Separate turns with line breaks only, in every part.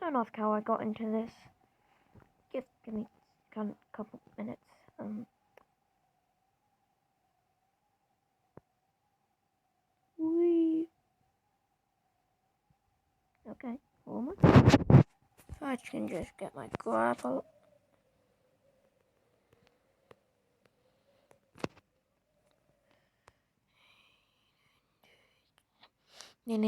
don't know how I got into this. Give me a couple minutes. Wee. Okay, almost. If I can just get my grapple. No.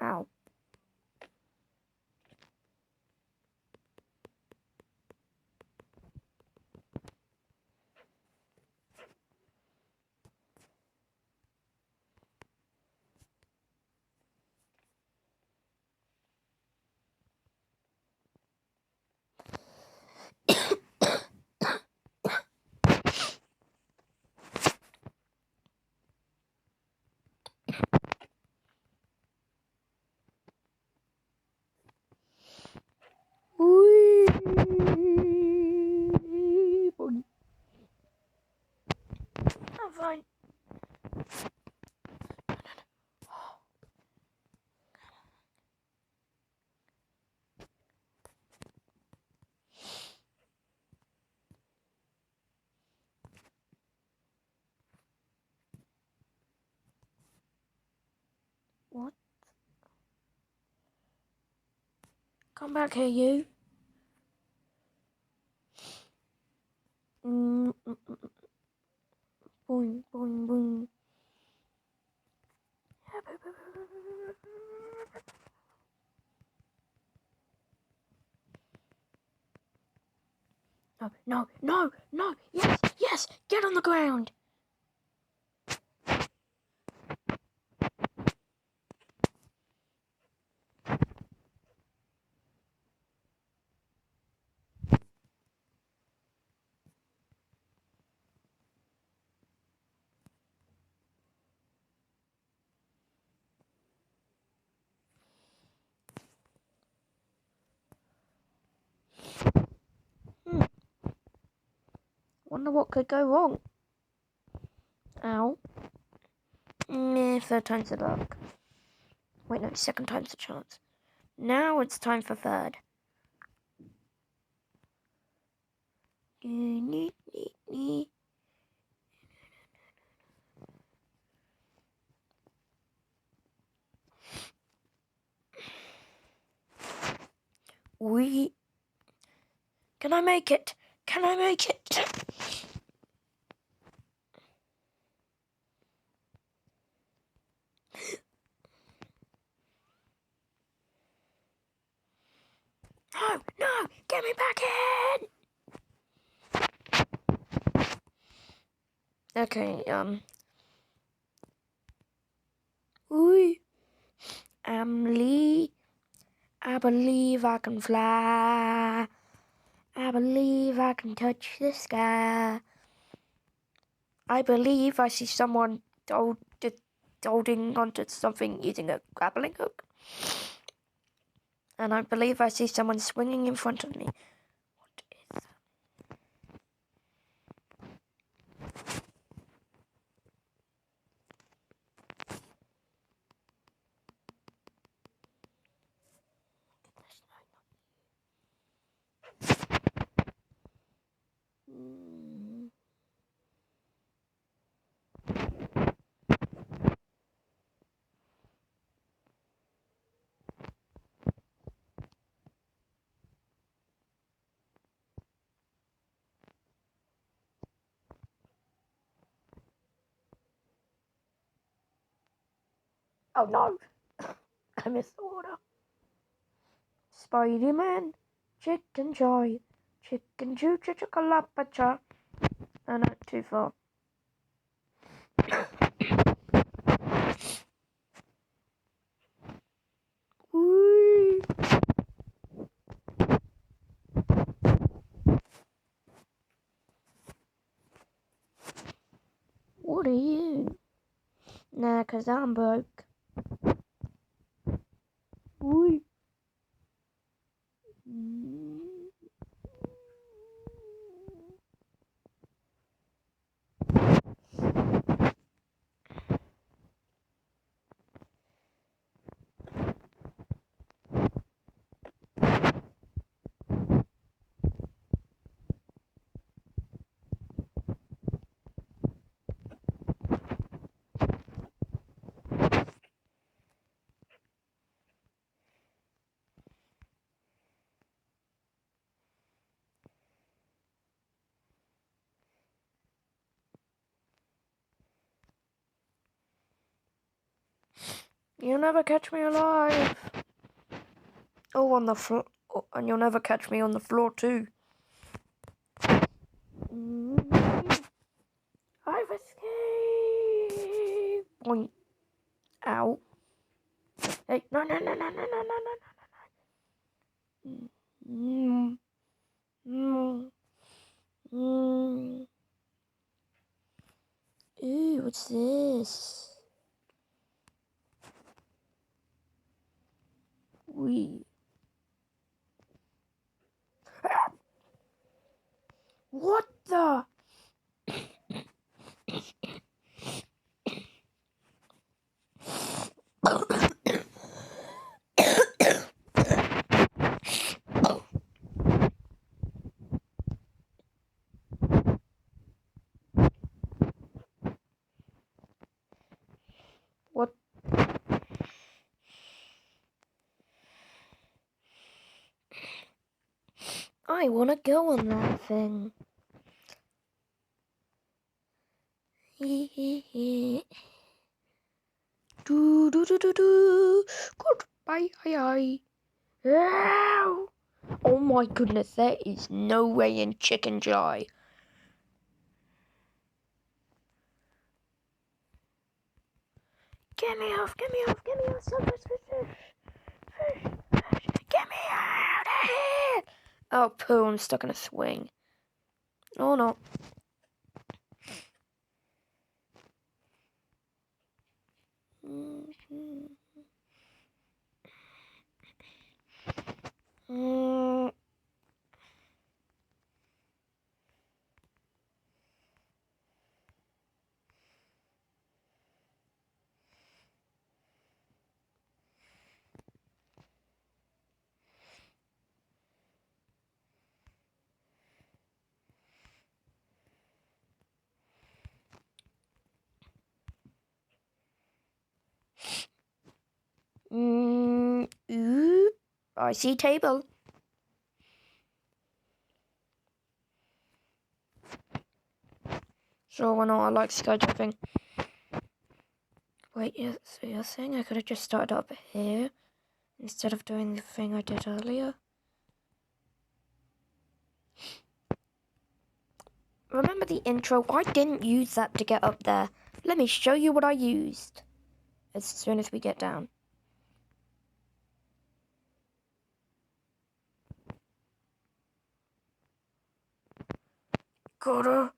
Ow. I'm fine. What? Come back here, you. Boing, boing, boing. No. Yes. Get on the ground. Wonder what could go wrong. Ow. Third time's the luck. Wait, no, second time's the chance. Now it's time for third. Can I make it? Can I make it? No, get me back in. Okay, Lee. I believe I can fly. I believe I can touch the sky. I believe I see someone holding onto something using a grappling hook. And I believe I see someone swinging in front of me. What is that? Oh no! I missed the order. Spider-Man, chicken joy, chicken choo choo chocolate. Oh no, too far. Whee! What are you? Nah, 'cause I'm broke. Whee! You'll never catch me alive. Oh, on the floor. Oh, and you'll never catch me on the floor too. I've escaped. Boing. Ow. Hey, no. Ooh, what's this? What the? What? I want to go on that thing. Goodbye. Ow. Oh my goodness, there is no way in chicken joy. Get me off, fish. Get me out of here. Oh, poo, I'm stuck in a swing. Oh no. Ooh, I see table. Sure, why not? I like skydiving. Wait, so you're saying I could have just started up here instead of doing the thing I did earlier? Remember the intro? I didn't use that to get up there. Let me show you what I used as soon as we get down. Gotta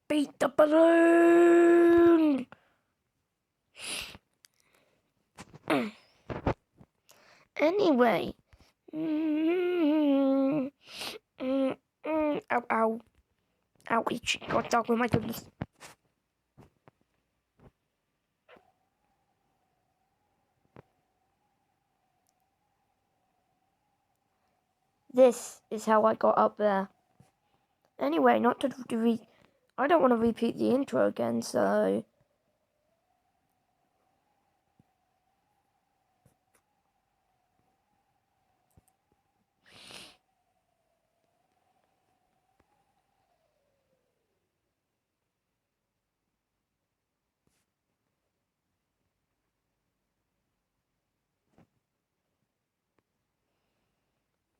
beat the balloon! Anyway. Ow. Ouch. God, dog, oh my goodness. This is how I got up there. Anyway, not to I don't want to repeat the intro again, so...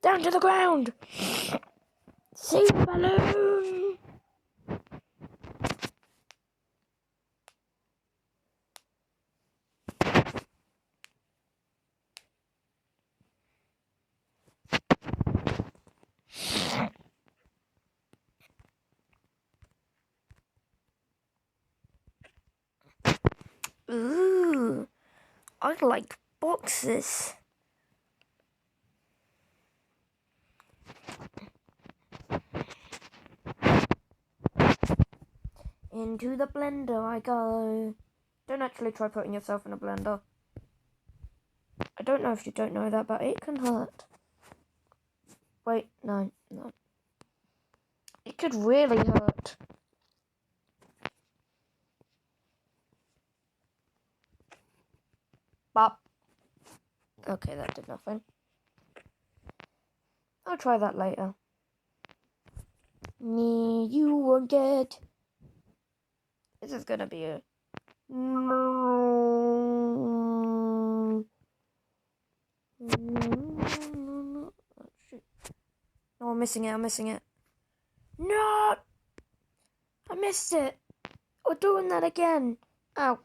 Down to the ground! See the balloon! Ooh, I like boxes. Into the blender I go. Don't actually try putting yourself in a blender. I don't know if you don't know that, but it can hurt. Wait, no. It could really hurt. Bop. Okay, that did nothing. I'll try that later. You will get. This is gonna be a. Oh, shoot. No, I'm missing it. No! I missed it. We're doing that again. Ow.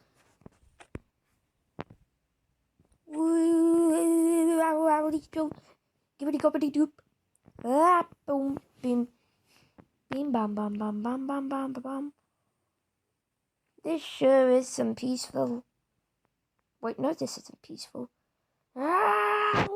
Gibbity gobbity doop. Ah, boom, bim. Bim, bam, bam, bam, bam, bam, bam, bam. This sure is some peaceful. Wait, no, this isn't peaceful. Ah!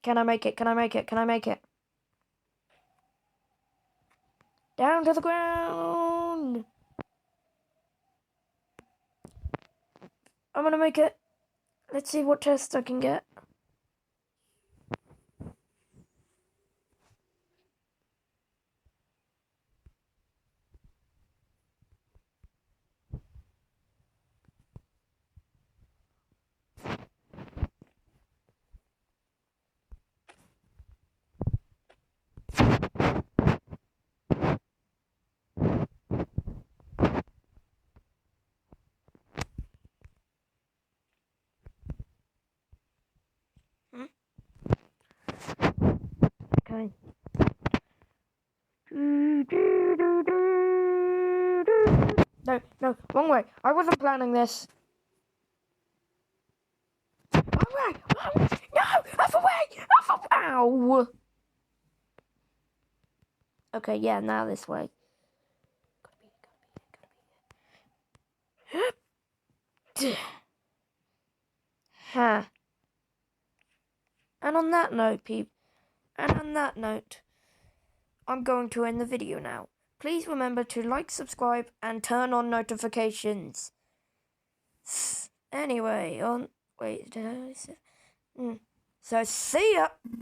Can I make it? Can I make it? Can I make it? Down to the ground! I'm gonna make it. Let's see what test I can get. Okay. No, wrong way. I wasn't planning this. Wrong way. No, other way. Ow. Okay, yeah, now this way. Huh. And on that note, I'm going to end the video now. Please remember to like, subscribe, and turn on notifications. Anyway, wait, did I say? So see ya!